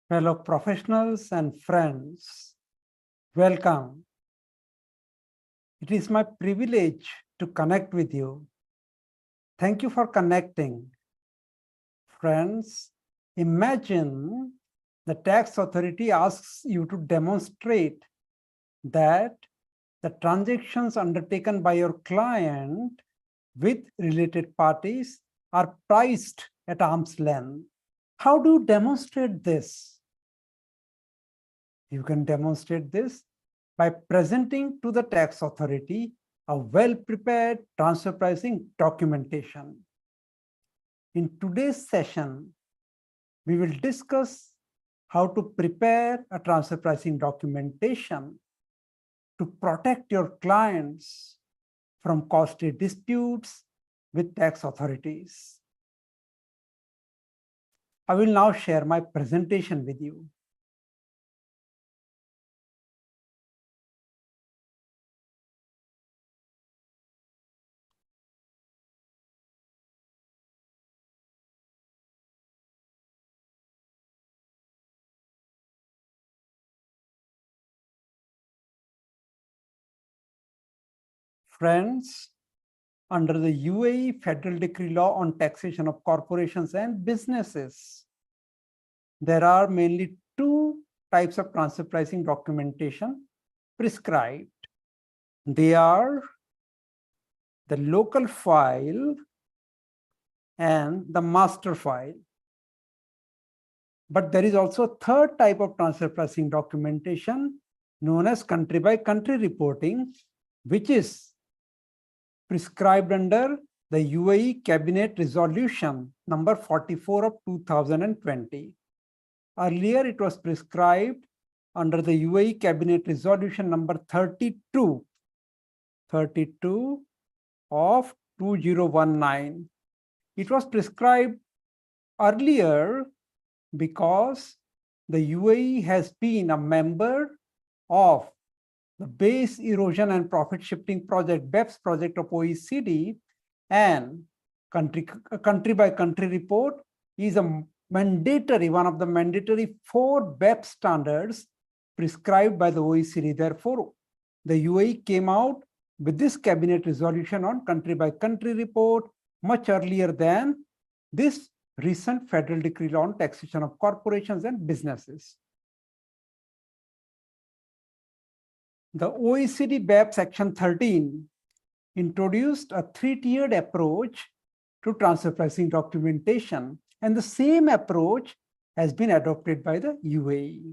Fellow professionals and friends, welcome. It is my privilege to connect with you. Thank you for connecting. Friends, imagine the tax authority asks you to demonstrate that the transactions undertaken by your client with related parties are priced at arm's length. How do you demonstrate this? You can demonstrate this by presenting to the tax authority a well-prepared transfer pricing documentation. In today's session, we will discuss how to prepare a transfer pricing documentation to protect your clients from costly disputes with tax authorities. I will now share my presentation with you. Friends, under the UAE Federal Decree Law on Taxation of Corporations and Businesses, there are mainly two types of transfer pricing documentation prescribed. They are the local file and the master file. But there is also a third type of transfer pricing documentation known as country by country reporting, which is prescribed under the UAE Cabinet Resolution number 44 of 2020. Earlier, it was prescribed under the UAE Cabinet Resolution number 32 of 2019. It was prescribed earlier because the UAE has been a member of the Base Erosion and Profit Shifting Project, BEPS project of OECD, and country by country report is a mandatory, one of the mandatory 4 BEPS standards prescribed by the OECD. Therefore, the UAE came out with this cabinet resolution on country by country report much earlier than this recent federal decree law on taxation of corporations and businesses. The OECD BEPS Section 13 introduced a 3-tiered approach to transfer pricing documentation, and the same approach has been adopted by the UAE.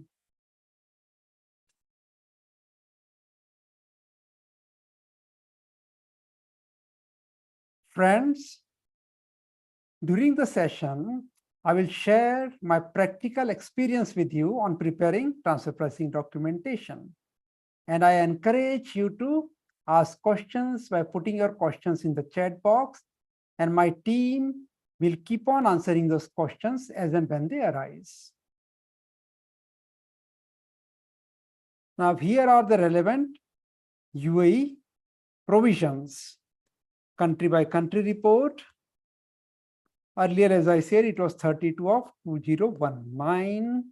Friends, during the session, I will share my practical experience with you on preparing transfer pricing documentation. And I encourage you to ask questions by putting your questions in the chat box, and my team will keep on answering those questions as and when they arise. Now, here are the relevant UAE provisions. Country by country report. Earlier, as I said, it was 32 of 2019.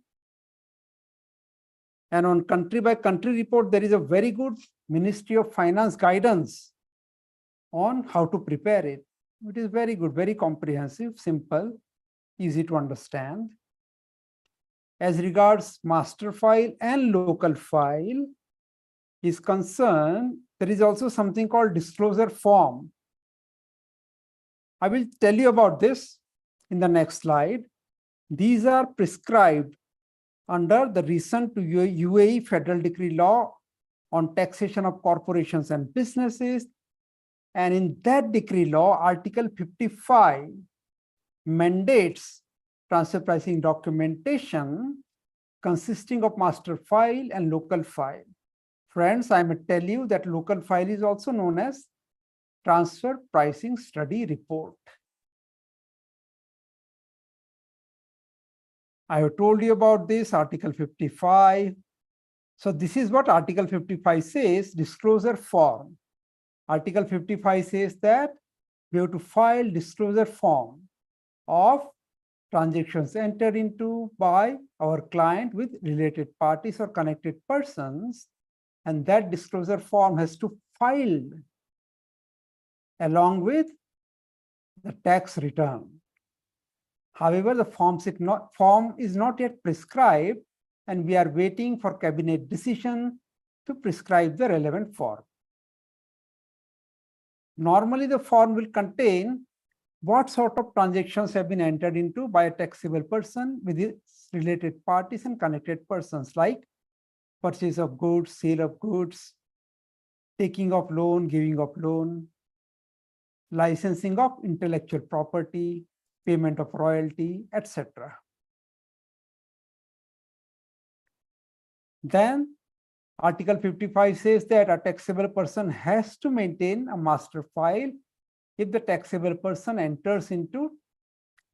And on country by country report, there is a very good Ministry of Finance guidance on how to prepare it. It is very good, very comprehensive, simple, easy to understand. As regards master file and local file is concerned, there is also something called disclosure form. I will tell you about this in the next slide. These are prescribed under the recent UAE Federal Decree Law on Taxation of Corporations and Businesses. And in that decree law, Article 55 mandates transfer pricing documentation consisting of master file and local file. Friends, I may tell you that local file is also known as transfer pricing study report. I have told you about this, Article 55. So this is what Article 55 says, disclosure form. Article 55 says that we have to file disclosure form of transactions entered into by our client with related parties or connected persons, and that disclosure form has to file along with the tax return. However, the form is not yet prescribed, and we are waiting for cabinet decision to prescribe the relevant form. Normally, the form will contain what sort of transactions have been entered into by a taxable person with its related parties and connected persons, like purchase of goods, sale of goods, taking of loan, giving of loan, licensing of intellectual property, payment of royalty, etc. Then Article 55 says that a taxable person has to maintain a master file if the taxable person enters into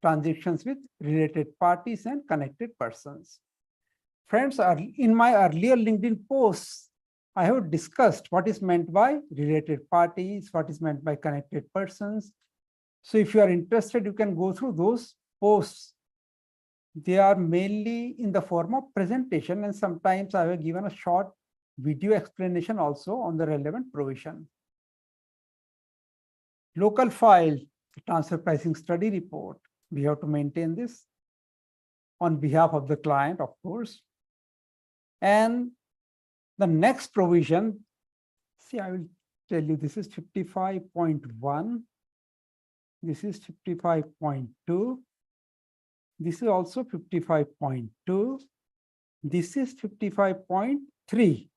transactions with related parties and connected persons. Friends, in my earlier LinkedIn posts, I have discussed what is meant by related parties, what is meant by connected persons. So if you are interested, you can go through those posts. They are mainly in the form of presentation, and sometimes I have given a short video explanation also on the relevant provision. Local file, transfer pricing study report. We have to maintain this on behalf of the client, of course. And the next provision, see, I will tell you, this is 55.1. This is 55.2. This is also 55.2. This is 55.3.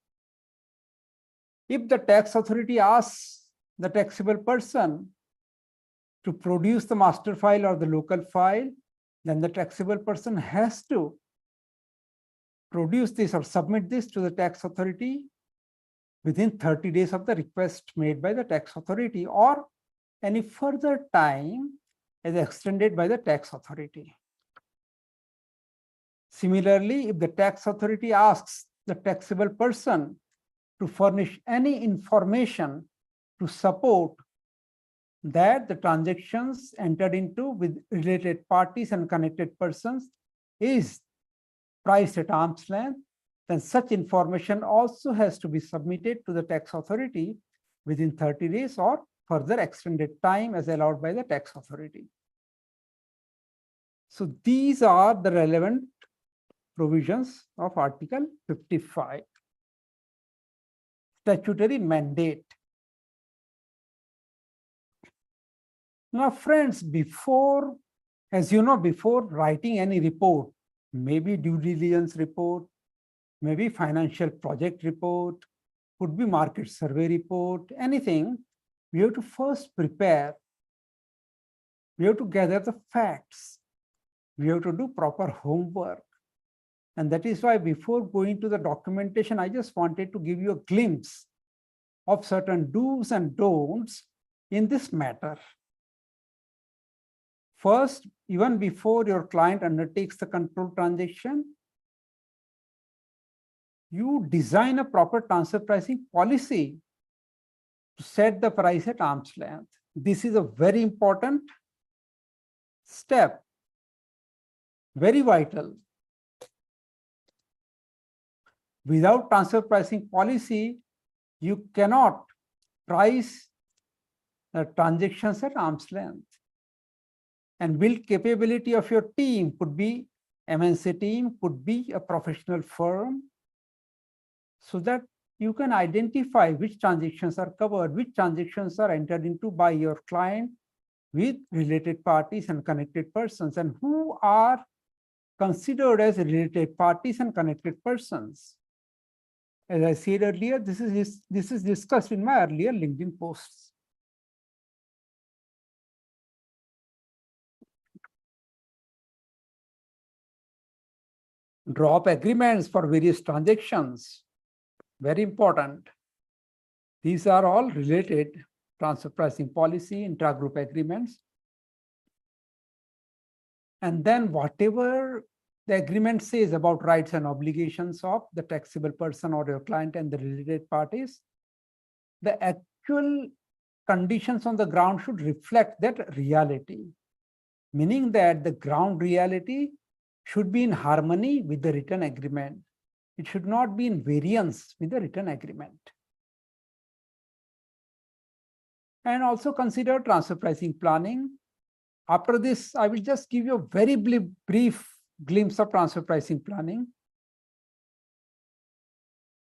If the tax authority asks the taxable person to produce the master file or the local file, then the taxable person has to produce this or submit this to the tax authority within 30 days of the request made by the tax authority, or any further time is extended by the tax authority. Similarly, if the tax authority asks the taxable person to furnish any information to support that the transactions entered into with related parties and connected persons is priced at arm's length, then such information also has to be submitted to the tax authority within 30 days or further extended time as allowed by the tax authority. So these are the relevant provisions of Article 55. Statutory mandate. Now, friends, as you know, before writing any report, maybe due diligence report, maybe financial project report, could be market survey report, anything, we have to first prepare. We have to gather the facts. We have to do proper homework. And that is why before going to the documentation, I just wanted to give you a glimpse of certain do's and don'ts in this matter. First, even before your client undertakes the control transaction, you design a proper transfer pricing policy to set the price at arm's length. This is a very important step, very vital. Without transfer pricing policy, you cannot price the transactions at arm's length. And build capability of your team, could be MNC team, could be a professional firm, so that you can identify which transactions are covered, which transactions are entered into by your client with related parties and connected persons, and who are considered as related parties and connected persons. As I said earlier, this is discussed in my earlier LinkedIn posts. Draw up agreements for various transactions, very important. These are all related: transfer pricing policy, intra-group agreements. And then whatever the agreement says about rights and obligations of the taxable person or your client and the related parties, the actual conditions on the ground should reflect that reality. meaning that the ground reality should be in harmony with the written agreement. It should not be in variance with the written agreement. And also consider transfer pricing planning. After this, I will just give you a very brief glimpse of transfer pricing planning.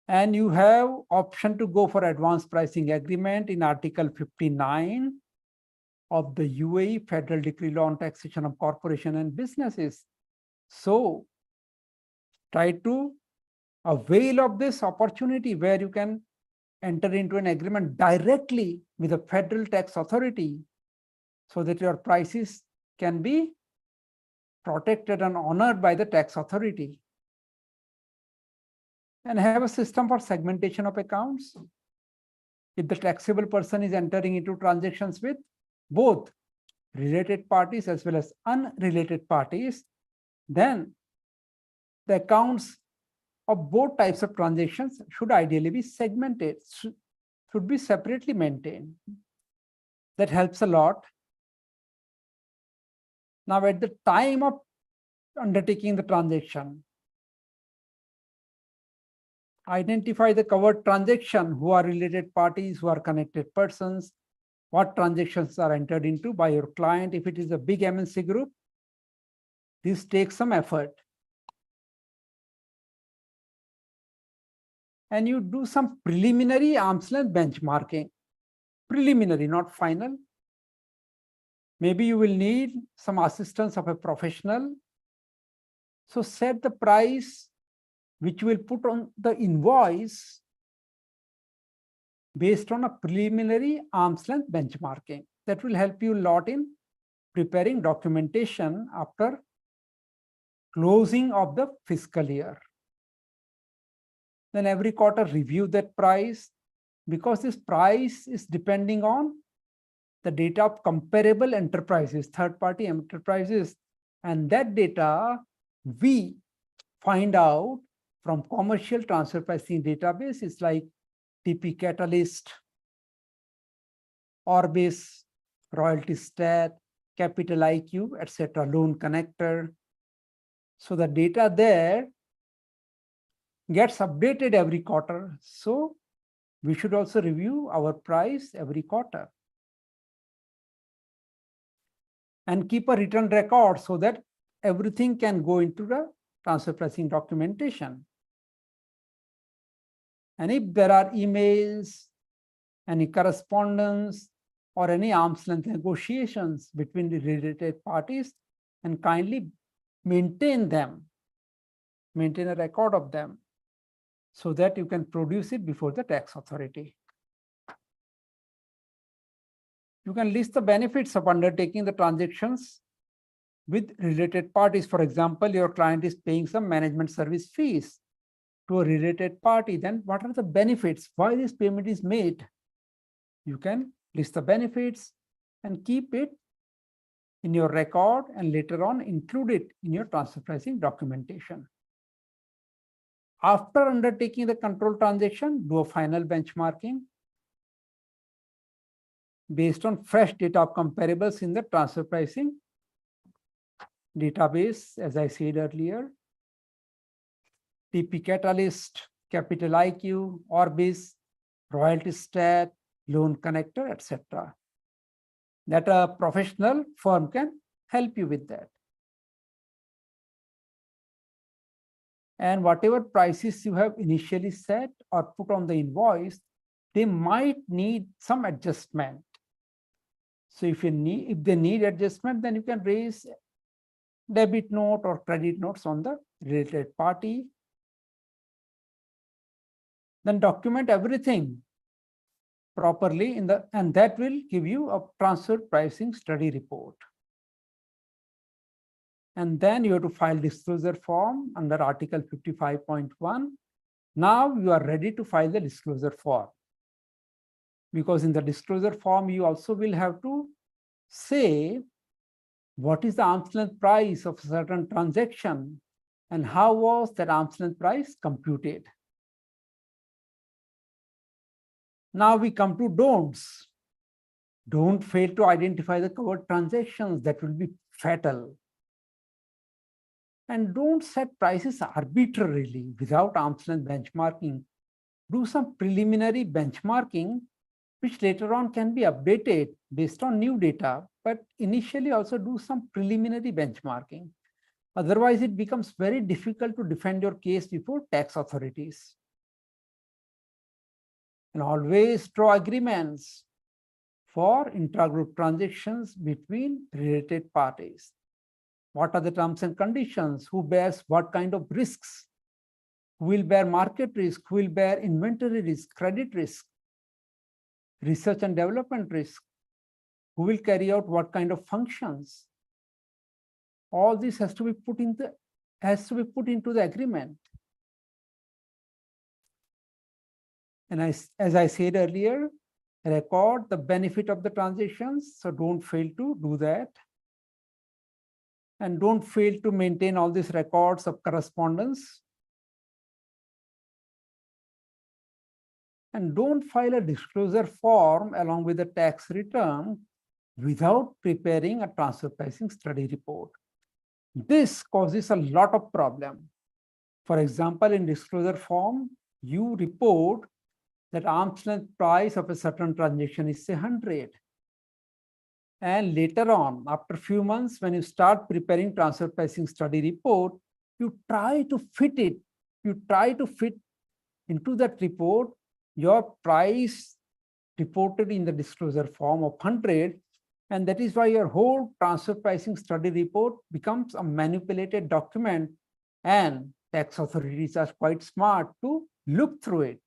And you have option to go for advanced pricing agreement in Article 59 of the UAE Federal Decree Law on Taxation of Corporation and Businesses. So try to avail of this opportunity where you can enter into an agreement directly with the federal tax authority so that your prices can be protected and honored by the tax authority. And have a system for segmentation of accounts. If the taxable person is entering into transactions with both related parties as well as unrelated parties, then the accounts of both types of transactions should ideally be segmented, should be separately maintained. That helps a lot. Now, at the time of undertaking the transaction, identify the covered transaction, who are related parties, who are connected persons, what transactions are entered into by your client. If it is a big MNC group, this takes some effort. And you do some preliminary arm's length benchmarking. Preliminary, not final. Maybe you will need some assistance of a professional. So set the price which you will put on the invoice based on a preliminary arm's length benchmarking. That will help you a lot in preparing documentation after closing of the fiscal year. Then every quarter review that price, because this price is depending on the data of comparable enterprises, third-party enterprises, and that data we find out from commercial transfer pricing databases like TP Catalyst, Orbis, Royalty Stat, Capital IQ, etc., Loan Connector. So the data there gets updated every quarter. So we should also review our price every quarter. And keep a written record so that everything can go into the transfer pricing documentation. And if there are emails, any correspondence, or any arm's length negotiations between the related parties, and kindly maintain them, maintain a record of them so that you can produce it before the tax authority. You can list the benefits of undertaking the transactions with related parties. For example, your client is paying some management service fees to a related party. Then what are the benefits? Why this payment is made? You can list the benefits and keep it in your record and later on include it in your transfer pricing documentation. After undertaking the control transaction, do a final benchmarking based on fresh data of comparables in the transfer pricing database, as I said earlier. TP Catalyst, Capital IQ, Orbis, Royalty Stat, Loan Connector, etc. That a professional firm can help you with that. And whatever prices you have initially set or put on the invoice, they might need some adjustment. So if they need adjustment, then you can raise debit note or credit notes on the related party. Then document everything properly and that will give you a transfer pricing study report. And then you have to file disclosure form under Article 55.1. Now you are ready to file the disclosure form. Because in the disclosure form, you also will have to say what is the arm's length price of a certain transaction and how was that arm's length price computed. Now we come to don'ts. Don't fail to identify the covered transactions. That will be fatal. And don't set prices arbitrarily without arm's length benchmarking. Do some preliminary benchmarking, which later on can be updated based on new data, but initially also do some preliminary benchmarking. Otherwise, it becomes very difficult to defend your case before tax authorities. And always draw agreements for intragroup transactions between related parties. What are the terms and conditions? Who bears what kind of risks? Who will bear market risk? Who will bear inventory risk, credit risk, research and development risk? Who will carry out what kind of functions? All this has to be put into the agreement. And as I said earlier, record the benefit of the transactions. So don't fail to do that. And don't fail to maintain all these records of correspondence. And don't file a disclosure form along with the tax return without preparing a transfer pricing study report. This causes a lot of problem. For example, in disclosure form, you report that arm's length price of a certain transaction is say 100. And later on, after a few months, when you start preparing transfer pricing study report, you try to fit into that report your price reported in the disclosure form of 100, and that is why your whole transfer pricing study report becomes a manipulated document, and tax authorities are quite smart to look through it.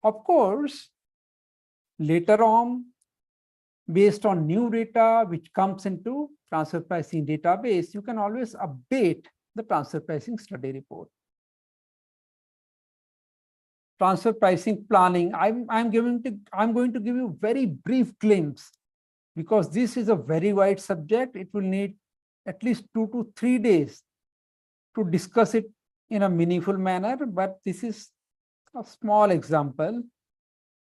Of course, later on, based on new data which comes into transfer pricing database, you can always update the transfer pricing study report. Transfer pricing planning, I'm going to give you a very brief glimpse, because this is a very wide subject. It will need at least 2 to 3 days to discuss it in a meaningful manner, but this is a small example.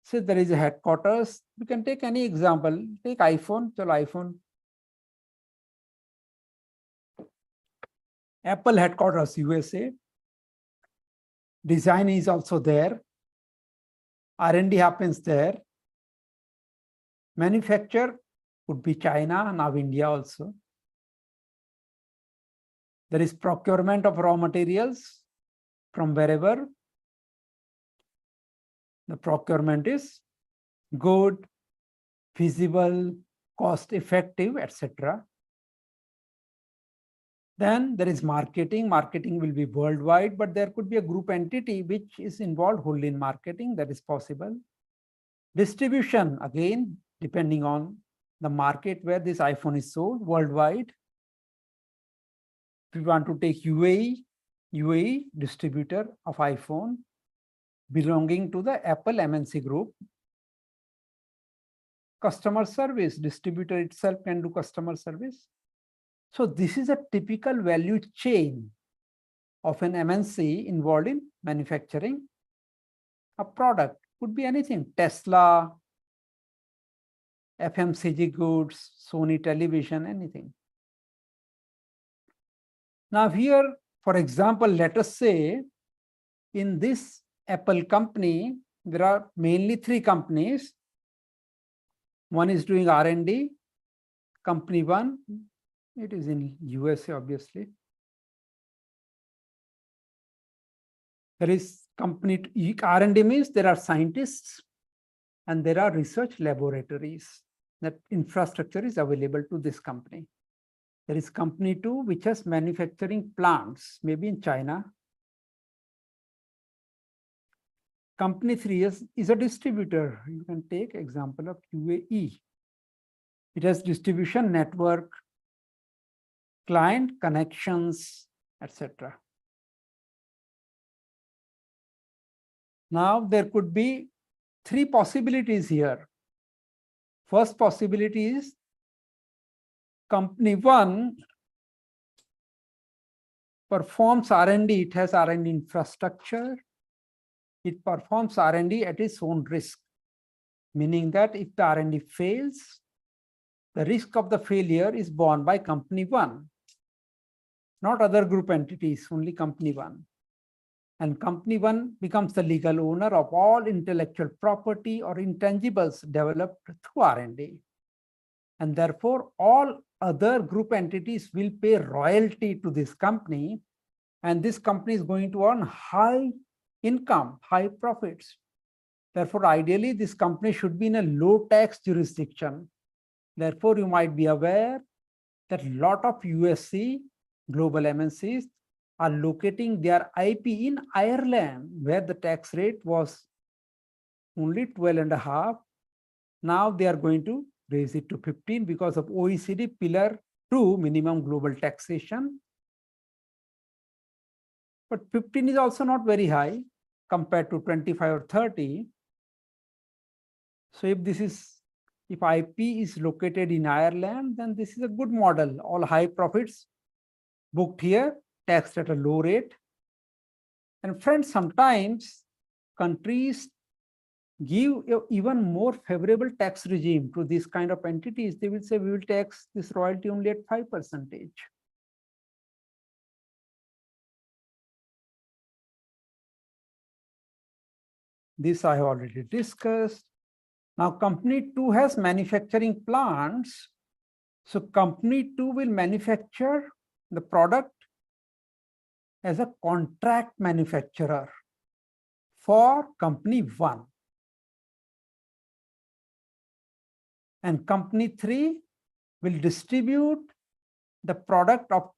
Say there is a headquarters. You can take any example. Take iPhone. So iPhone. Apple headquarters, USA. Design is also there. R&D happens there. Manufacture would be China, now India also. There is procurement of raw materials from wherever. The procurement is good, feasible, cost effective, etc. Then there is marketing. Marketing will be worldwide, but there could be a group entity which is involved wholly in marketing. That is possible. Distribution, again, depending on the market where this iPhone is sold, worldwide. If we want to take UAE distributor of iPhone belonging to the Apple MNC group. Customer service, distributor itself can do customer service. So this is a typical value chain of an MNC involved in manufacturing a product. Could be anything, Tesla, FMCG goods, Sony television, anything. Now here, for example, let us say in this Apple company, there are mainly 3 companies. One is doing R&D, company 1, it is in USA, obviously. There is company R&D means there are scientists and there are research laboratories. That infrastructure is available to this company. There is company 2, which has manufacturing plants, maybe in China. Company 3 is a distributor. You can take example of UAE. It has distribution network, client connections, etc. Now there could be 3 possibilities here. First possibility is company 1 performs R&D. It has R&D infrastructure. It performs R&D at its own risk, meaning that if the R&D fails, the risk of the failure is borne by company one, not other group entities, only company one. And company one becomes the legal owner of all intellectual property or intangibles developed through R&D. And therefore, all other group entities will pay royalty to this company, and this company is going to earn high income, high profits. Therefore, ideally, this company should be in a low tax jurisdiction. Therefore, you might be aware that a lot of USC, global MNCs, are locating their IP in Ireland, where the tax rate was only 12.5. Now they are going to raise it to 15 because of OECD Pillar 2 minimum global taxation. But 15 is also not very high compared to 25 or 30. So if IP is located in Ireland, then this is a good model. All high profits booked here, taxed at a low rate. And friends, sometimes countries give even more favorable tax regime to this kind of entities. They will say, we will tax this royalty only at 5%. This I have already discussed. Now, company 2 has manufacturing plants. So company 2 will manufacture the product as a contract manufacturer for company 1. And company 3 will distribute the product of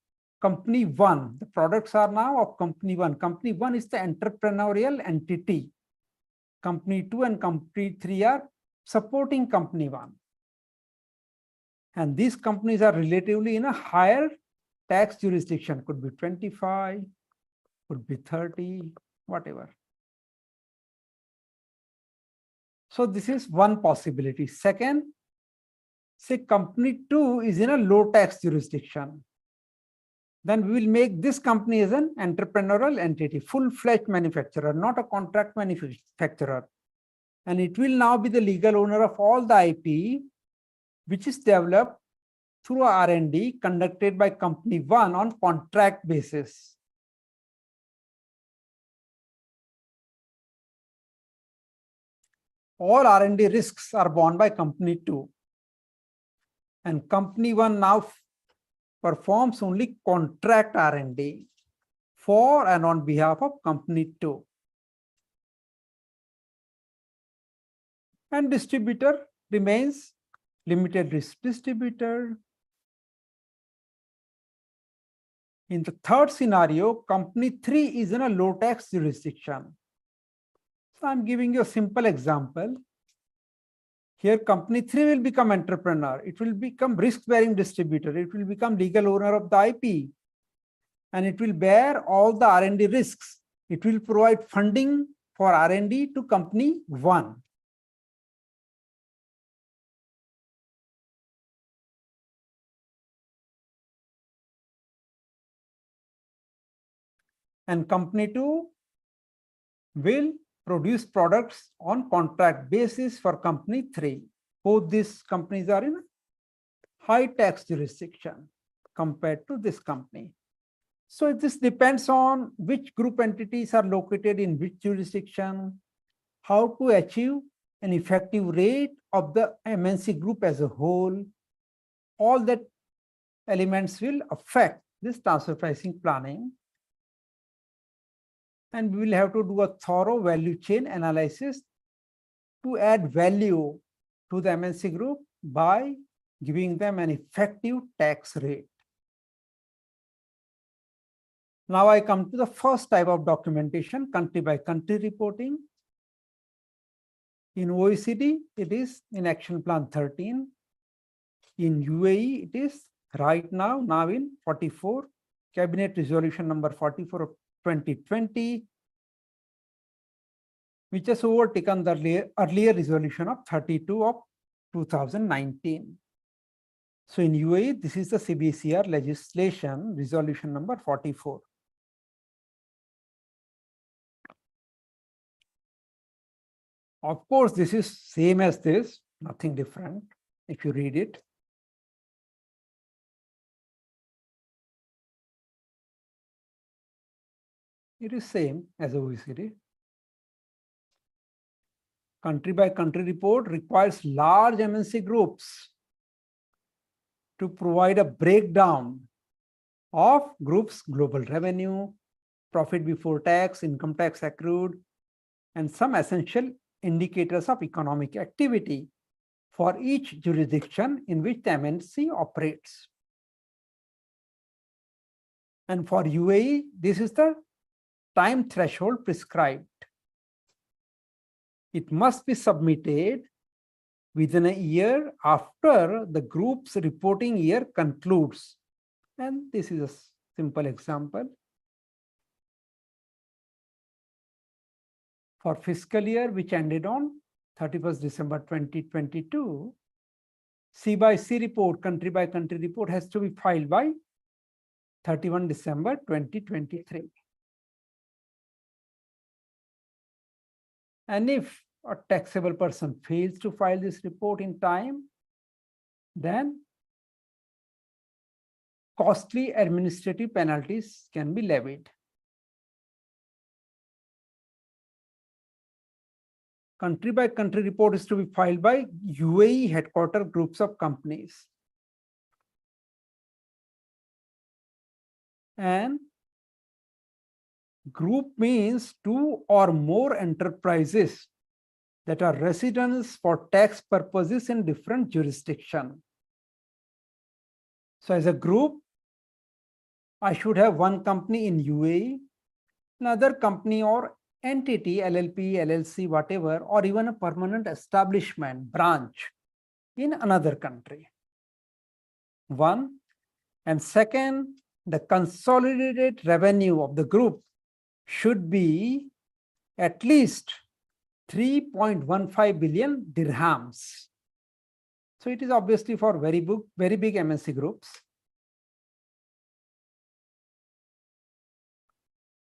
company 1. The products are now of company 1. Company 1 is the entrepreneurial entity. Company 2 and company 3 are supporting company 1. And these companies are relatively in a higher tax jurisdiction, could be 25, could be 30, whatever. So this is one possibility. Second, say company 2 is in a low tax jurisdiction. Then we will make this company as an entrepreneurial entity, full-fledged manufacturer, not a contract manufacturer. And it will now be the legal owner of all the IP, which is developed through R&D conducted by company 1 on contract basis. All R&D risks are borne by company 2. And company 1 now performs only contract R&D for and on behalf of company 2. And distributor remains limited risk distributor. In the third scenario, company 3 is in a low tax jurisdiction. So I'm giving you a simple example. Here, company 3 will become entrepreneur. It will become risk-bearing distributor. It will become legal owner of the IP. And it will bear all the R&D risks. It will provide funding for R&D to company 1. And company 2 will produce products on contract basis for company 3. Both these companies are in high tax jurisdiction compared to this company. So this depends on which group entities are located in which jurisdiction, how to achieve an effective rate of the MNC group as a whole. All that elements will affect this transfer pricing planning. And we will have to do a thorough value chain analysis to add value to the MNC group by giving them an effective tax rate. Now I come to the first type of documentation, country by country reporting. In OECD, it is in Action Plan 13. In UAE, it is right now in 44, Cabinet Resolution number 44 of 2020, which has overtaken the earlier resolution of 32 of 2019. So in UAE, this is the CBCR legislation, resolution number 44. Of course, this is same as this, nothing different if you read it. It is same as OECD. Country by country report requires large MNC groups to provide a breakdown of group's global revenue, profit before tax, income tax accrued, and some essential indicators of economic activity for each jurisdiction in which the MNC operates. And for UAE, this is the time threshold prescribed. It must be submitted within a year after the group's reporting year concludes. And this is a simple example. For fiscal year which ended on 31st December 2022, C by C report, country by country report has to be filed by 31 December 2023. And if a taxable person fails to file this report in time, then costly administrative penalties can be levied. Country by country report is to be filed by UAE headquarter groups of companies. And group means two or more enterprises that are residents for tax purposes in different jurisdictions. So as a group, I should have one company in UAE, another company or entity, LLP, LLC, whatever, or even a permanent establishment, branch in another country. One. And second, the consolidated revenue of the group should be at least 3.15 billion dirhams. So it is obviously for very big MNC groups.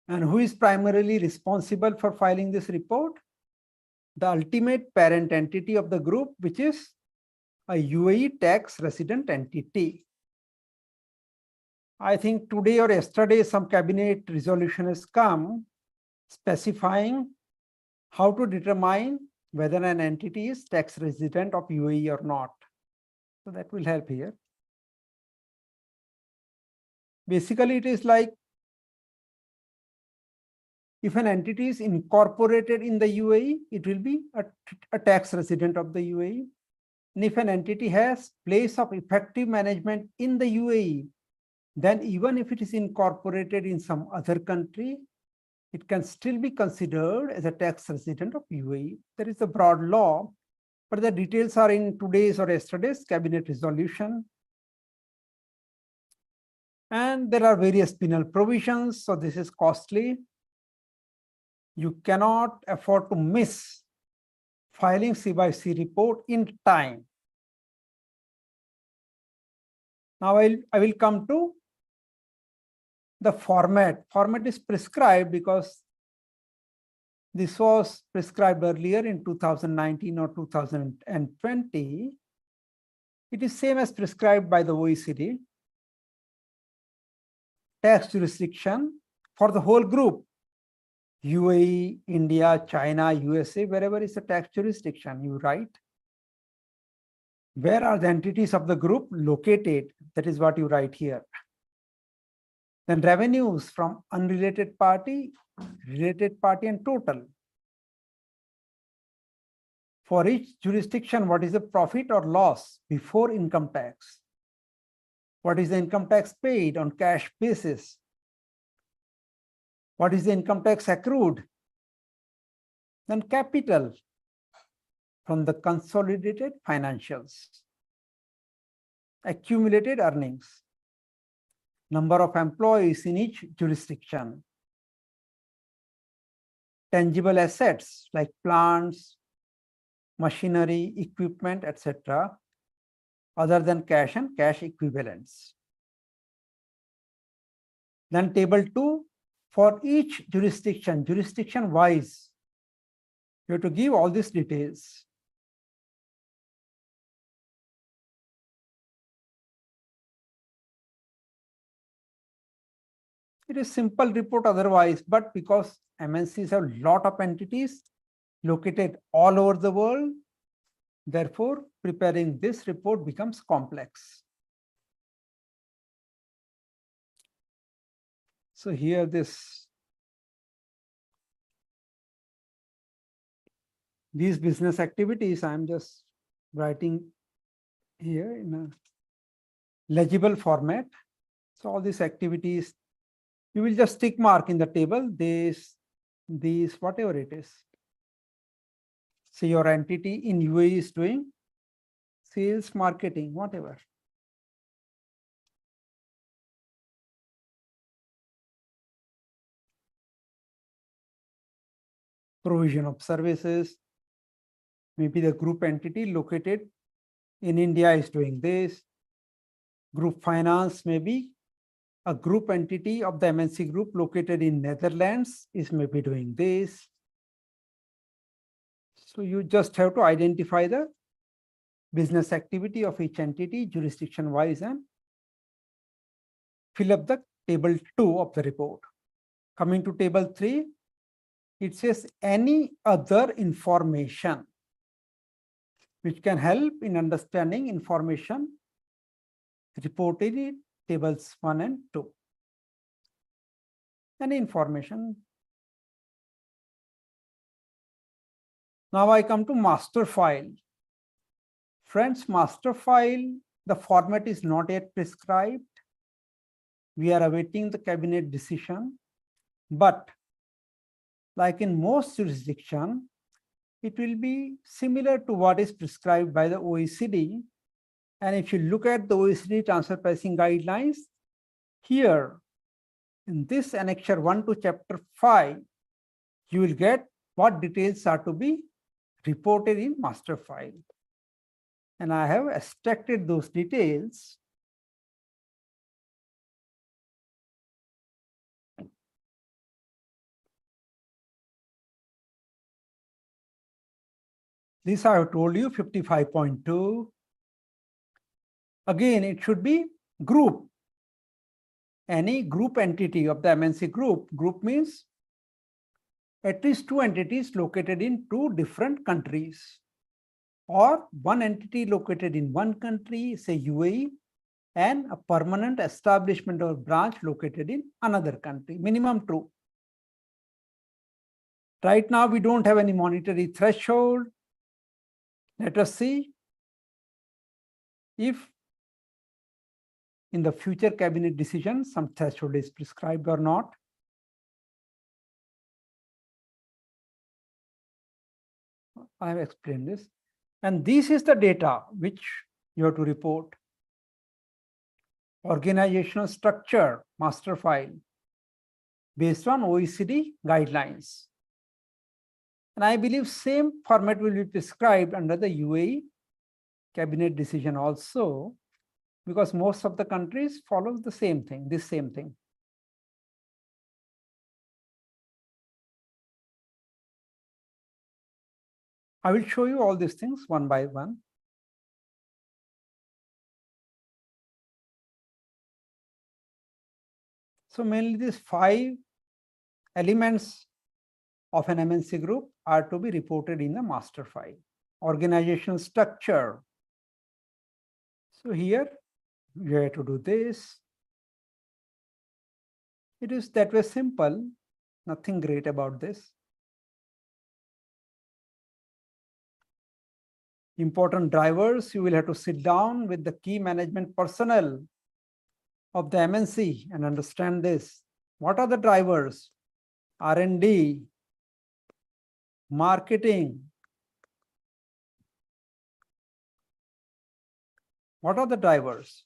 And who is primarily responsible for filing this report? The ultimate parent entity of the group, which is a UAE tax resident entity. I think today or yesterday, some cabinet resolution has come specifying how to determine whether an entity is tax resident of UAE or not. So that will help here. Basically, it is like if an entity is incorporated in the UAE, it will be a tax resident of the UAE. And if an entity has place of effective management in the UAE, then even if it is incorporated in some other country, it can still be considered as a tax resident of UAE. There is a broad law, but the details are in today's or yesterday's cabinet resolution. And there are various penal provisions, so this is costly. You cannot afford to miss filing C by C report in time. Now I will come to the format. Format is prescribed because this was prescribed earlier in 2019 or 2020. It is same as prescribed by the OECD. Tax jurisdiction for the whole group. UAE, India, China, USA, wherever is the tax jurisdiction, you write. Where are the entities of the group located? That is what you write here. Then revenues from unrelated party, related party, and total. For each jurisdiction, what is the profit or loss before income tax? What is the income tax paid on cash basis? What is the income tax accrued? Then capital from the consolidated financials. Accumulated earnings. Number of employees in each jurisdiction. Tangible assets like plants, machinery, equipment, etc., other than cash and cash equivalents. Then table 2, for each jurisdiction, jurisdiction wise, you have to give all these details. It is simple report otherwise, but because MNCs have a lot of entities located all over the world, therefore preparing this report becomes complex. So here these business activities, I'm just writing here in a legible format. So all these activities, you will just tick mark in the table, these, whatever it is. So your entity in UAE is doing sales, marketing, whatever. Provision of services, maybe the group entity located in India is doing this. Group finance, maybe a group entity of the MNC group located in Netherlands is maybe doing this. So you just have to identify the business activity of each entity jurisdiction wise and fill up the table 2 of the report. Coming to table 3, it says any other information which can help in understanding information reported in tables 1 and 2. Any information. Now I come to master file. Friends, master file, the format is not yet prescribed. We are awaiting the cabinet decision, but like in most jurisdictions, it will be similar to what is prescribed by the OECD. And if you look at the OECD transfer pricing guidelines, here in this annexure 1 to chapter 5, you will get what details are to be reported in master file. And I have extracted those details. This I have told you, 55.2. Again, it should be group. Any group entity of the MNC group. Group means at least 2 entities located in 2 different countries, or 1 entity located in 1 country, say UAE, and a permanent establishment or branch located in another country, minimum 2. Right now, we don't have any monetary threshold. Let us see if in the future cabinet decision, some threshold is prescribed or not. I have explained this. And this is the data which you have to report. Organizational structure, master file, based on OECD guidelines. And I believe same format will be prescribed under the UAE cabinet decision also, because most of the countries follow the same thing, this same thing. I will show you all these things one by one. So mainly these 5 elements of an MNC group are to be reported in the master file. Organizational structure. So here you have to do this. It is that way simple, nothing great about this. Important drivers, you will have to sit down with the key management personnel of the MNC and understand this. What are the drivers? R&D, marketing. What are the drivers?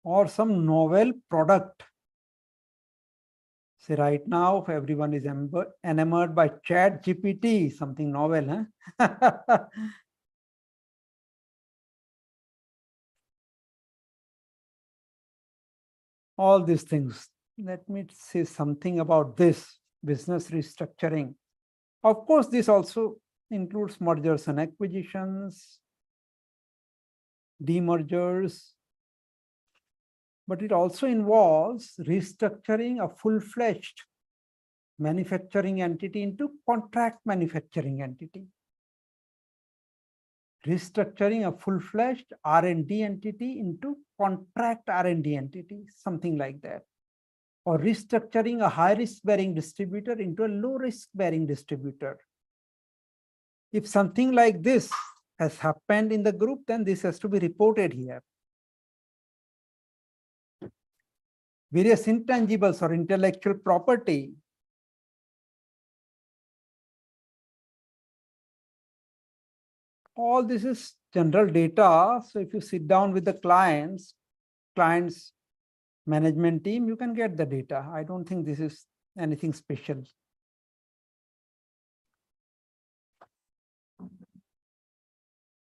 Or some novel product. Say right now, if everyone is enamored by Chat GPT, something novel, huh? All these things. Let me say something about this business restructuring. Of course, this also includes mergers and acquisitions, demergers, but it also involves restructuring a full-fledged manufacturing entity into contract manufacturing entity. Restructuring a full-fledged R&D entity into contract R&D entity, something like that. Or restructuring a high-risk bearing distributor into a low-risk bearing distributor. If something like this has happened in the group, then this has to be reported here. Various intangibles or intellectual property. All this is general data. So if you sit down with the client's management team, you can get the data. I don't think this is anything special.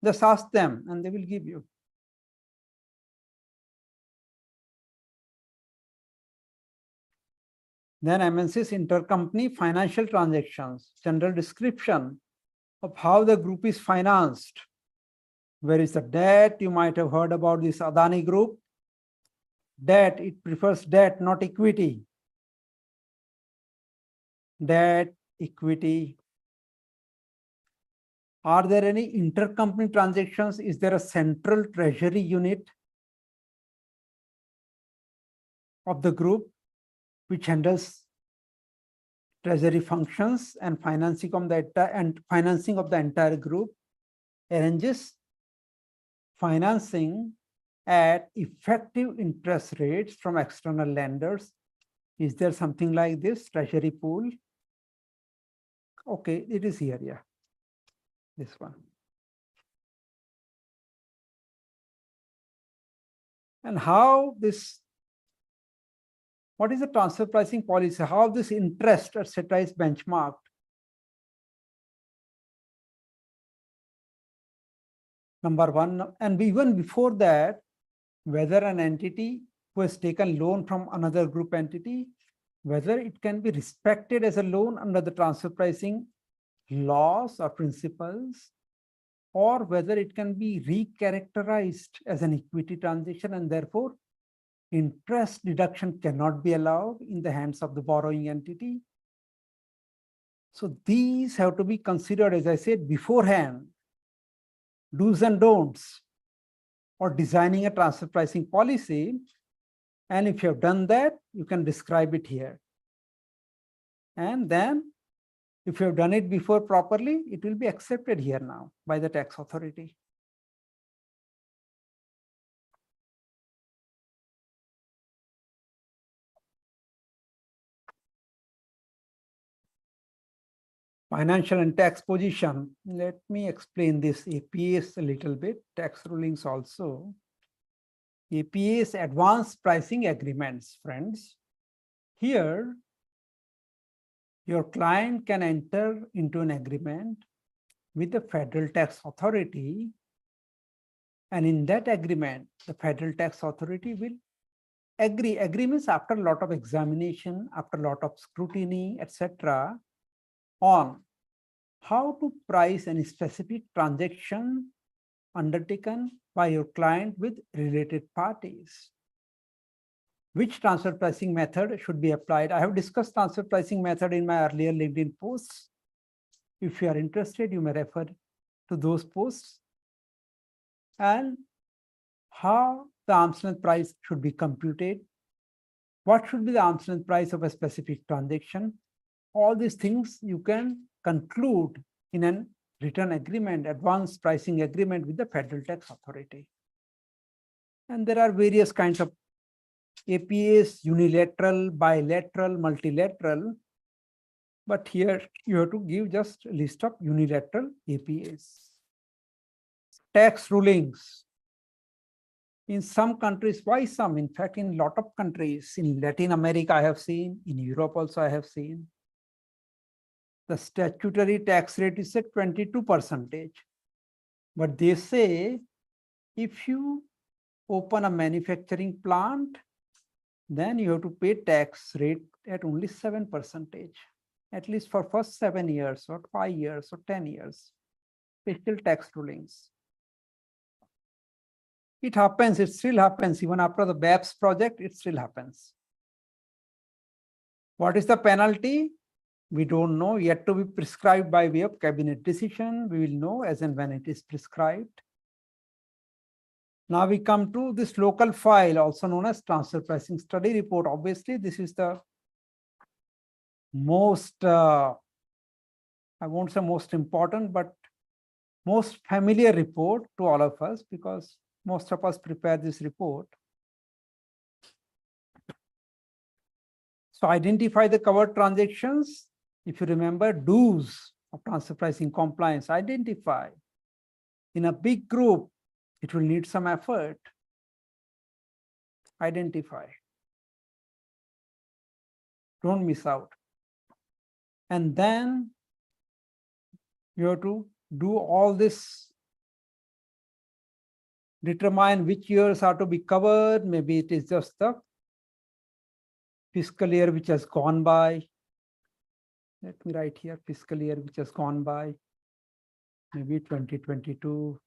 Just ask them and they will give you. Then MNC's intercompany financial transactions, general description of how the group is financed. Where is the debt? You might have heard about this Adani group. Debt, it prefers debt, not equity. Debt, equity. Are there any intercompany transactions? Is there a central treasury unit of the group which handles treasury functions and financing of the entire group, arranges financing at effective interest rates from external lenders? Is there something like this treasury pool? Okay, it is here, yeah, this one. And how this, what is the transfer pricing policy? How this interest, etc., is benchmarked? Number one, and even before that, whether an entity who has taken loan from another group entity, whether it can be respected as a loan under the transfer pricing laws or principles, or whether it can be recharacterized as an equity transaction and therefore interest deduction cannot be allowed in the hands of the borrowing entity. So these have to be considered, as I said beforehand, do's and don'ts, or designing a transfer pricing policy. And if you have done that, you can describe it here. And then if you have done it before properly, it will be accepted here now by the tax authority. Financial and tax position. Let me explain this APAs a little bit, tax rulings also. APAs, advanced pricing agreements, friends. Here, your client can enter into an agreement with the federal tax authority. And in that agreement, the federal tax authority will agree. Agree means after a lot of examination, after a lot of scrutiny, etc., on how to price any specific transaction undertaken by your client with related parties. Which transfer pricing method should be applied? I have discussed transfer pricing method in my earlier LinkedIn posts. If you are interested, you may refer to those posts. And how the arm's length price should be computed. What should be the arm's length price of a specific transaction? All these things you can conclude in a written agreement, advanced pricing agreement with the federal tax authority. And there are various kinds of APAs, unilateral, bilateral, multilateral. But here you have to give just a list of unilateral APAs. Tax rulings. In some countries, why some? In fact, in a lot of countries, in Latin America, I have seen, in Europe also I have seen, the statutory tax rate is at 22%. But they say, if you open a manufacturing plant, then you have to pay tax rate at only 7%, at least for first 7 years or 5 years or 10 years, special tax rulings. It happens, it still happens. Even after the BAPS project, it still happens. What is the penalty? We don't know, yet to be prescribed by way of cabinet decision. We will know as and when it is prescribed. Now we come to this local file, also known as transfer pricing study report. Obviously, this is the most, I won't say most important, but most familiar report to all of us, because most of us prepare this report. So identify the covered transactions. If you remember, do's of transfer pricing compliance, identify. In a big group, it will need some effort. Identify. Don't miss out. And then you have to do all this, determine which years are to be covered. Maybe it is just the fiscal year which has gone by. Let me write here, fiscal year which has gone by, maybe 2022.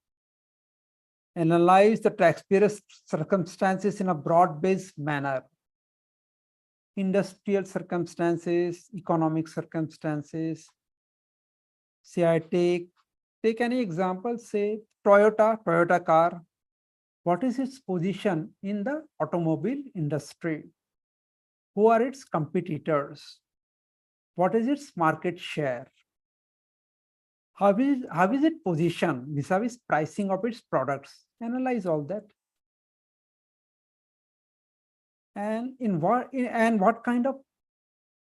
Analyze the taxpayer's circumstances in a broad-based manner. Industrial circumstances, economic circumstances. Say I take any example, say Toyota car. What is its position in the automobile industry? Who are its competitors? What is its market share? How is it positioned vis-a-vis pricing of its products? Analyze all that. And what kind of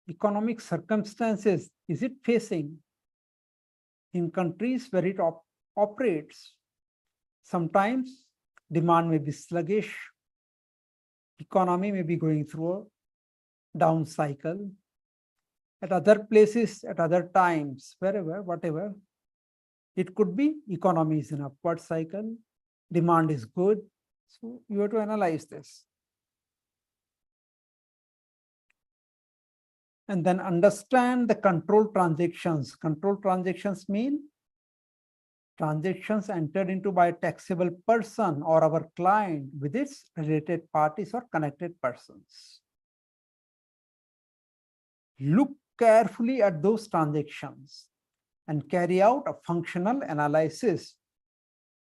economic circumstances is it facing in countries where it operates? Sometimes demand may be sluggish, economy may be going through a down cycle. At other places, at other times, wherever, whatever, it could be economy is in upward cycle, demand is good. So you have to analyze this. And then understand the control transactions. Control transactions mean transactions entered into by a taxable person or our client with its related parties or connected persons. Look carefully at those transactions and carry out a functional analysis.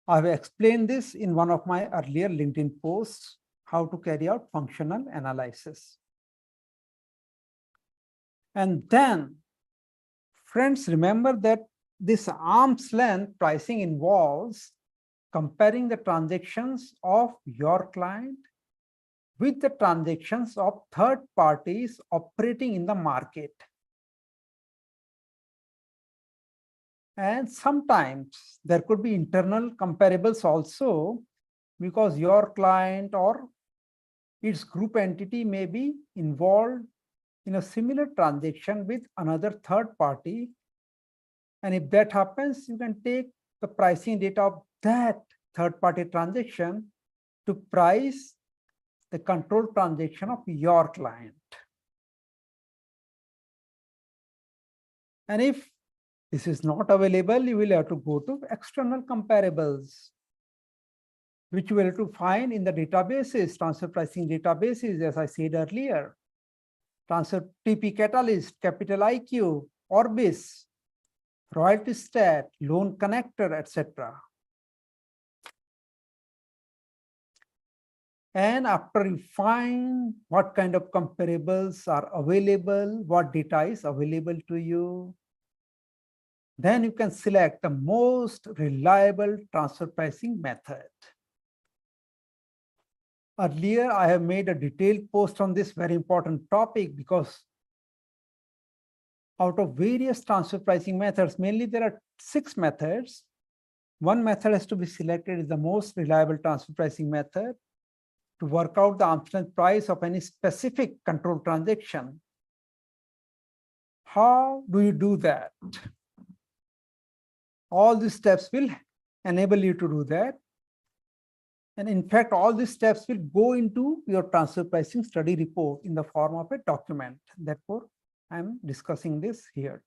I have explained this in one of my earlier LinkedIn posts, how to carry out functional analysis. And then, friends, remember that this arm's length pricing involves comparing the transactions of your client with the transactions of third parties operating in the market. And sometimes there could be internal comparables also, because your client or its group entity may be involved in a similar transaction with another third party. And if that happens, you can take the pricing data of that third party transaction to price the control transaction of your client. And if this is not available, you will have to go to external comparables, which you will have to find in the databases, transfer pricing databases, as I said earlier. Transfer TP Catalyst, Capital IQ, Orbis, Royalty Stat, Loan Connector, etc. And after you find what kind of comparables are available, what data is available to you, then you can select the most reliable transfer pricing method. Earlier, I have made a detailed post on this very important topic, because out of various transfer pricing methods, mainly there are 6 methods. One method has to be selected as the most reliable transfer pricing method to work out the arm's length price of any specific control transaction. How do you do that? All these steps will enable you to do that. And in fact, all these steps will go into your transfer pricing study report in the form of a document. Therefore, I'm discussing this here.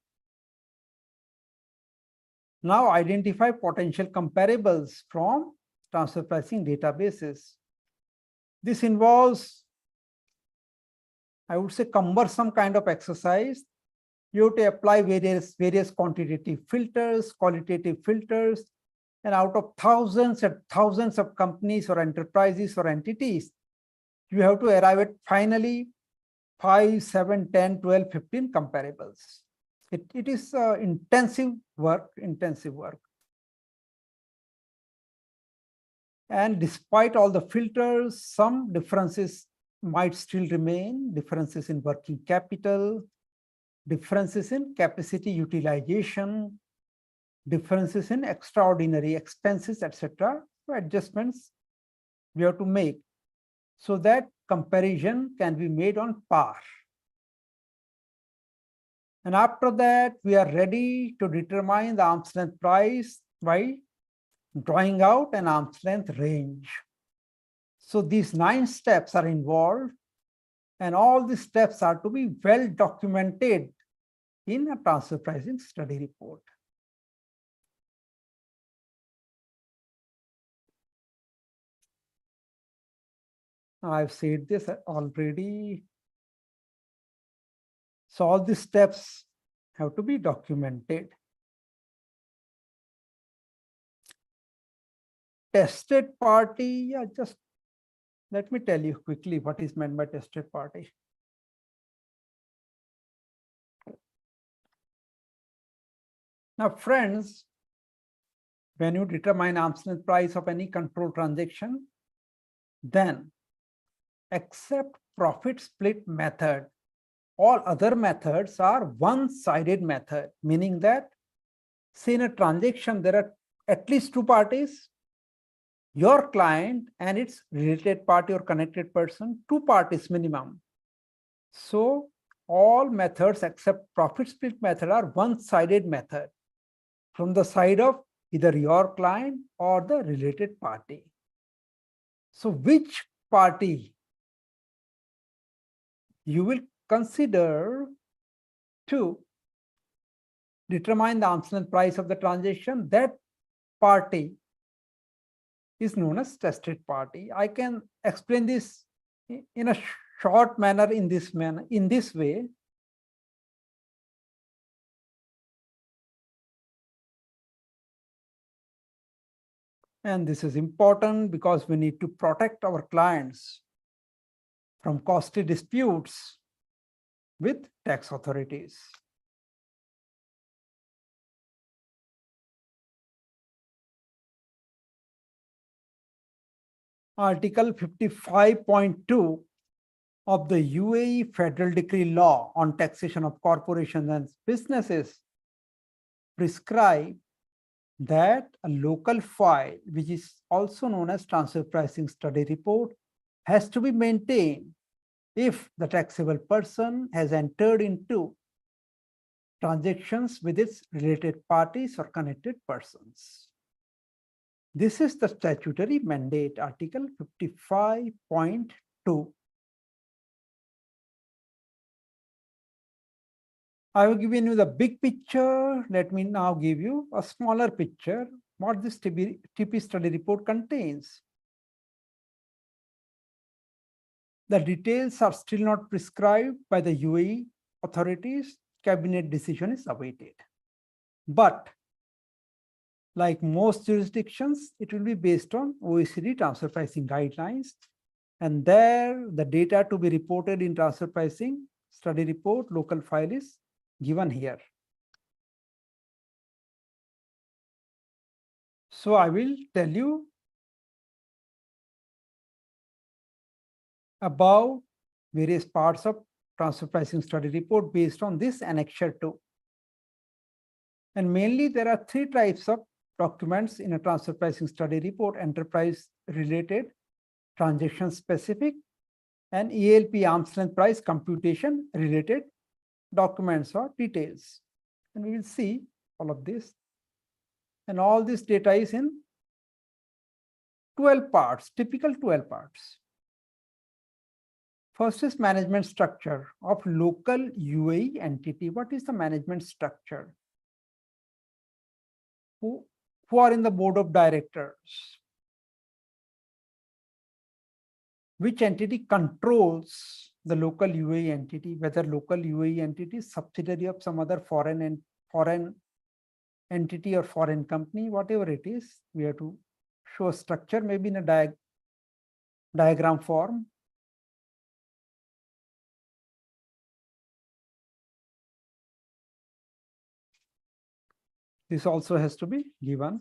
Now identify potential comparables from transfer pricing databases. This involves, I would say, cumbersome kind of exercise. You have to apply various quantitative filters, qualitative filters, and out of thousands and thousands of companies or enterprises or entities, you have to arrive at finally 5, 7, 10, 12, 15 comparables. It is intensive work. And despite all the filters, some differences might still remain, differences in working capital, differences in capacity utilization, differences in extraordinary expenses, etc. So adjustments we have to make so that comparison can be made on par. And after that, we are ready to determine the arm's length price by drawing out an arm's length range. So these 9 steps are involved, and all these steps are to be well documented in a transfer pricing study report. I've said this already. So all these steps have to be documented. Tested party, yeah, just let me tell you quickly what is meant by tested party. Now, friends, when you determine arm's length price of any control transaction, then except profit split method, all other methods are one-sided method, meaning that, say, in a transaction, there are at least 2 parties, your client and its related party or connected person, 2 parties minimum. So all methods except profit split method are one-sided method from the side of either your client or the related party. So which party you will consider to determine the arm's length price of the transaction, that party is known as tested party. I can explain this in a short manner in this way. And this is important because we need to protect our clients from costly disputes with tax authorities. Article 55.2 of the UAE Federal Decree Law on Taxation of Corporations and Businesses prescribe that a local file, which is also known as transfer pricing study report, has to be maintained if the taxable person has entered into transactions with its related parties or connected persons. This is the statutory mandate, Article 55.2. I have given you the big picture. Let me now give you a smaller picture, what this TP study report contains. The details are still not prescribed by the UAE authorities. Cabinet decision is awaited. But like most jurisdictions, it will be based on OECD transfer pricing guidelines. And there, the data to be reported in transfer pricing study report local file is given here. So I will tell you about various parts of transfer pricing study report based on this annexure 2. And mainly there are 3 types of documents in a transfer pricing study report: enterprise related, transaction specific, and ELP arm's length price computation related documents or details. And we will see all of this. And all this data is in 12 parts, typical 12 parts. First is management structure of local UAE entity. What is the management structure? Who are in the board of directors? which entity controls the local UAE entity, whether local UAE entity is subsidiary of some other foreign entity or foreign company, whatever it is, we have to show a structure, maybe in a diagram form. This also has to be given.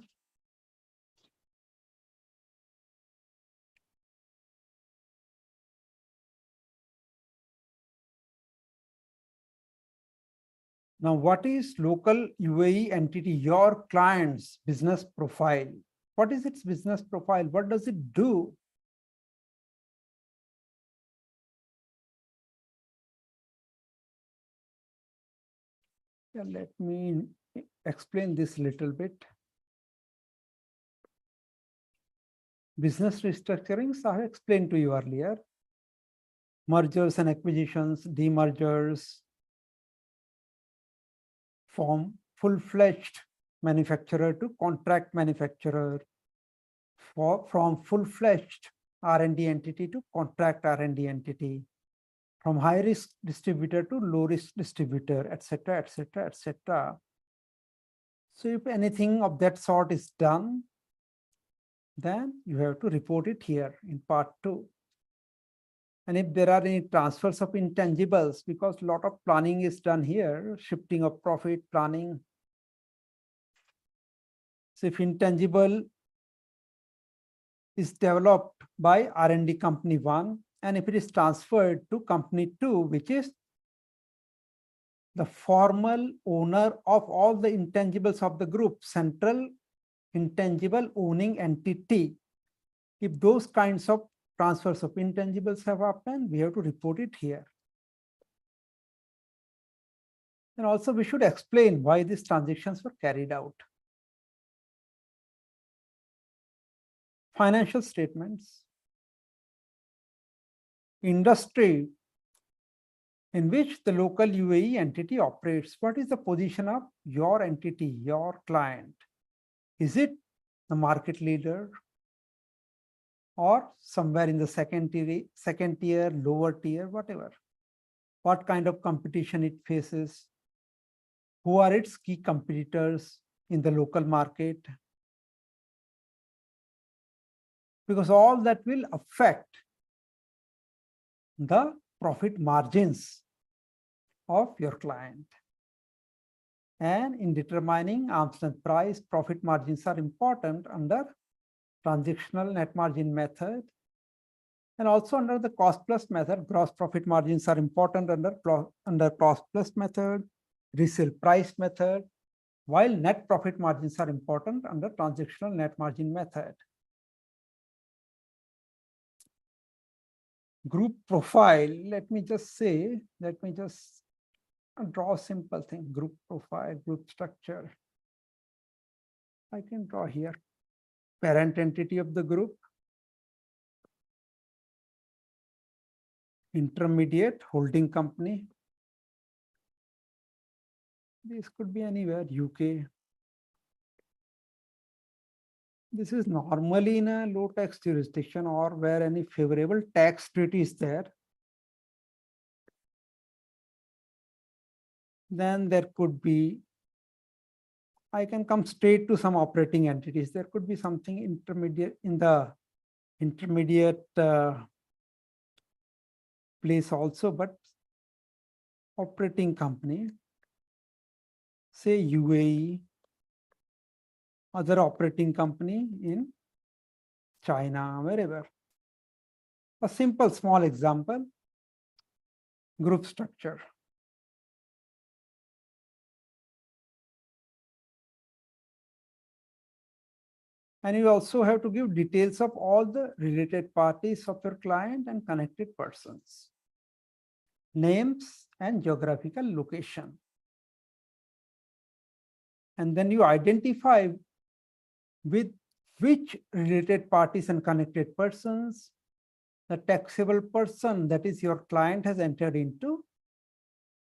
Now, what is local UAE entity, your client's business profile? What is its business profile? What does it do? Yeah, let me explain this a little bit. Business restructurings I have explained to you earlier. Mergers and acquisitions, demergers, from full-fledged manufacturer to contract manufacturer, from full-fledged R&D entity to contract R&D entity, from high-risk distributor to low-risk distributor, etc., etc., etc. So if anything of that sort is done, then you have to report it here in part 2. And if there are any transfers of intangibles, because a lot of planning is done here, shifting of profit planning. So if intangible is developed by R&D company 1, and if it is transferred to company 2, which is the formal owner of all the intangibles of the group, central intangible owning entity, if those kinds of transfers of intangibles have happened, we have to report it here. And also we should explain why these transactions were carried out. Financial statements. Industry in which the local UAE entity operates. What is the position of your entity, your client? Is it the market leader or somewhere in the second tier, lower tier, whatever? What kind of competition it faces? Who are its key competitors in the local market? Because all that will affect the profit margins of your client. And in determining arm's length price, profit margins are important under transactional net margin method. And also under the cost plus method, gross profit margins are important under cost plus method, resale price method, while net profit margins are important under transactional net margin method. Group profile, let me just draw a simple thing, group profile, group structure. I can draw here parent entity of the group, intermediate holding company. This could be anywhere, UK. This is normally in a low tax jurisdiction or where any favorable tax treaty is there. Then there could be, I can come straight to some operating entities. There could be something intermediate in the intermediate place also, but operating company, say UAE, other operating company in China, wherever. A simple small example, group structure. And you also have to give details of all the related parties of your client and connected persons, names and geographical location. And then you identify with which related parties and connected persons the taxable person, that is your client, has entered into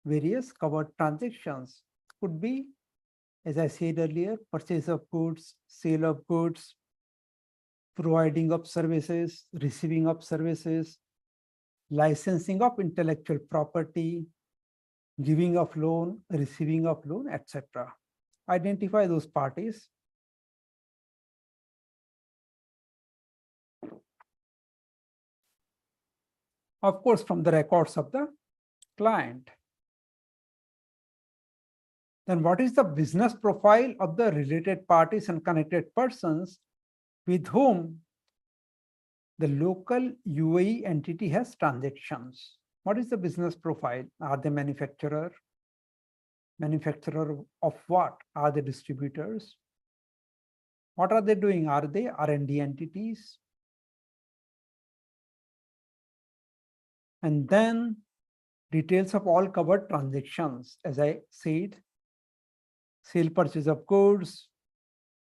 various covered transactions. Could be, as I said earlier, purchase of goods, sale of goods, providing of services, receiving of services, licensing of intellectual property, giving of loan, receiving of loan, etc. Identify those parties. Of course, from the records of the client. Then what is the business profile of the related parties and connected persons with whom the local UAE entity has transactions? What is the business profile? Are they manufacturer? Manufacturer of what? Are they distributors? What are they doing? Are they R&D entities? And then details of all covered transactions. As I said, sale purchase of goods,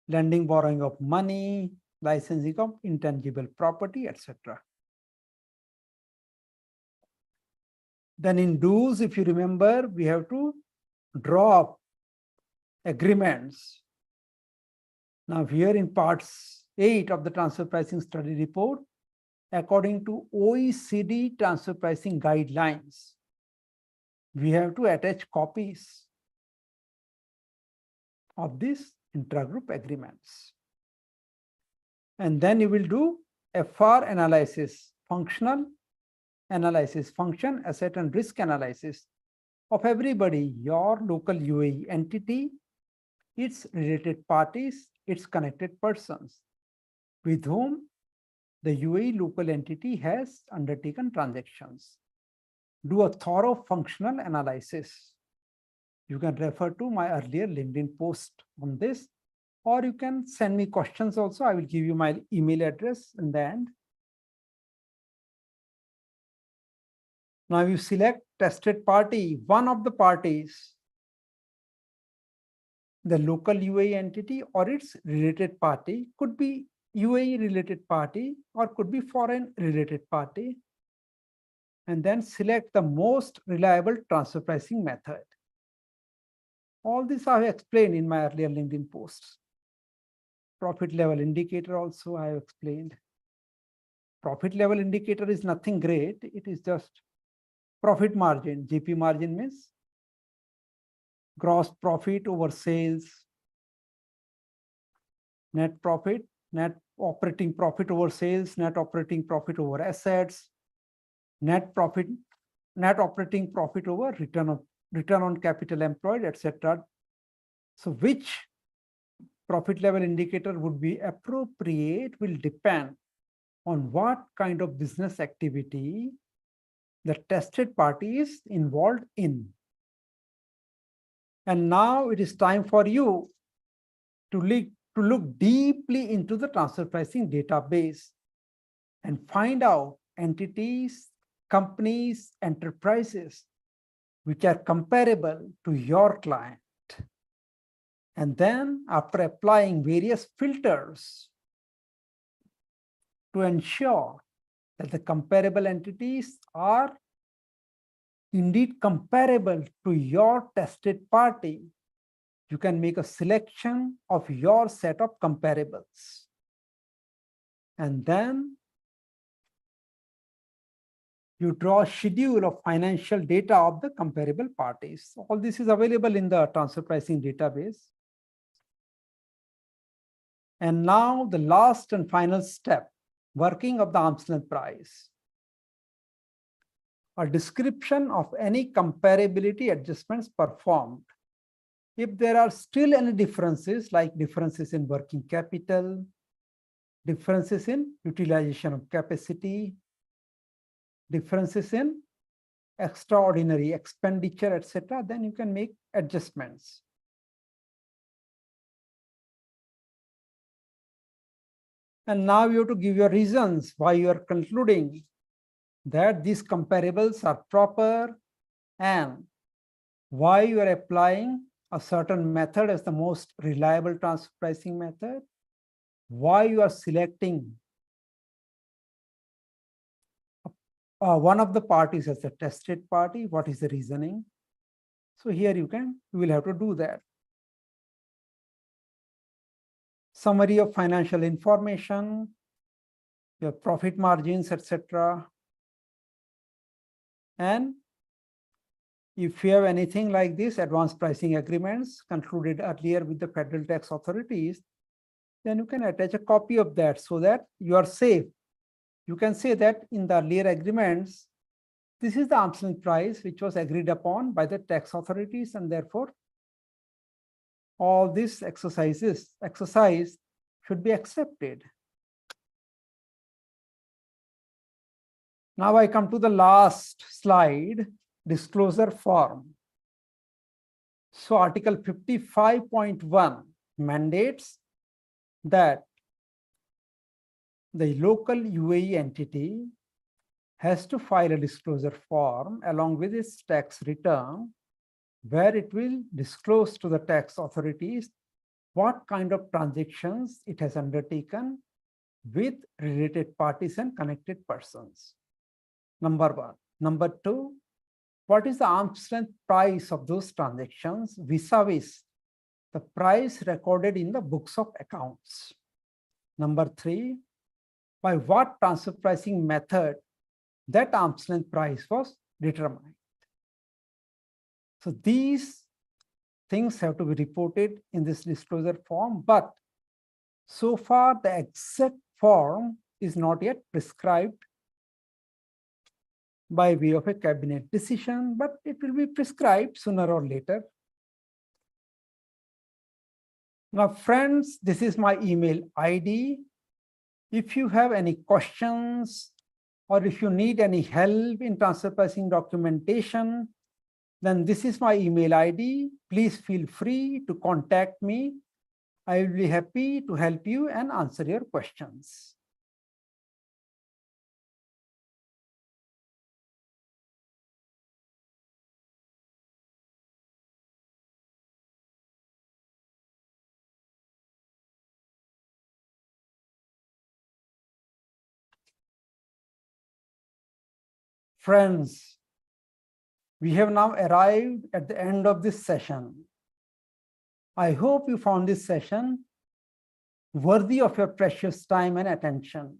lending borrowing of money, licensing of intangible property, etc. Then in dues, if you remember, we have to draw up agreements. Now here in parts 8 of the transfer pricing study report, according to OECD transfer pricing guidelines, we have to attach copies of these intragroup agreements. And then you will do FR analysis, functional analysis, function, asset and risk analysis of everybody, your local UAE entity, its related parties, its connected persons, with whom the UAE local entity has undertaken transactions. Do a thorough functional analysis. You can refer to my earlier LinkedIn post on this, or you can send me questions also. I will give you my email address in the end. Now you select tested party, one of the parties, the local UAE entity or its related party, could be UAE related party or could be foreign related party, and then select the most reliable transfer pricing method. All this I have explained in my earlier LinkedIn posts. Profit level indicator also I have explained. Profit level indicator is nothing great. It is just profit margin. GP margin means gross profit over sales, net profit, net operating profit over sales, net operating profit over assets, net profit, net operating profit over return on capital employed, etc. So which profit level indicator would be appropriate will depend on what kind of business activity the tested party is involved in. And now it is time for you to look deeply into the transfer pricing database and find out entities, companies, enterprises which are comparable to your client. And then after applying various filters to ensure that the comparable entities are indeed comparable to your tested party, you can make a selection of your set of comparables. And then you draw a schedule of financial data of the comparable parties. All this is available in the transfer pricing database. And now the last and final step, working of the arm's length price. A description of any comparability adjustments performed. If there are still any differences, like differences in working capital, differences in utilization of capacity, differences in extraordinary expenditure, etc., then you can make adjustments. And now you have to give your reasons why you are concluding that these comparables are proper and why you are applying a certain method as the most reliable transfer pricing method, why you are selecting one of the parties as a tested party, what is the reasoning. So here you will have to do that. Summary of financial information, your profit margins, etc. And if you have anything like this, advanced pricing agreements concluded earlier with the federal tax authorities, then you can attach a copy of that so that you are safe. You can say that in the earlier agreements, this is the arm's length price which was agreed upon by the tax authorities, and therefore all these exercise should be accepted. Now I come to the last slide, disclosure form. So Article 55.1 mandates that the local UAE entity has to file a disclosure form along with its tax return, where it will disclose to the tax authorities what kind of transactions it has undertaken with related parties and connected persons. Number one. Number two, what is the arm's length price of those transactions vis-a-vis the price recorded in the books of accounts? Number three, by what transfer pricing method that arm's length price was determined. So these things have to be reported in this disclosure form, but so far the exact form is not yet prescribed by way of a cabinet decision, but it will be prescribed sooner or later. Now, friends, this is my email ID. If you have any questions or if you need any help in transfer pricing documentation, then this is my email ID. Please feel free to contact me. I will be happy to help you and answer your questions. Friends, we have now arrived at the end of this session. I hope you found this session worthy of your precious time and attention.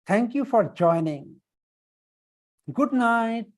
Thank you for joining. Good night.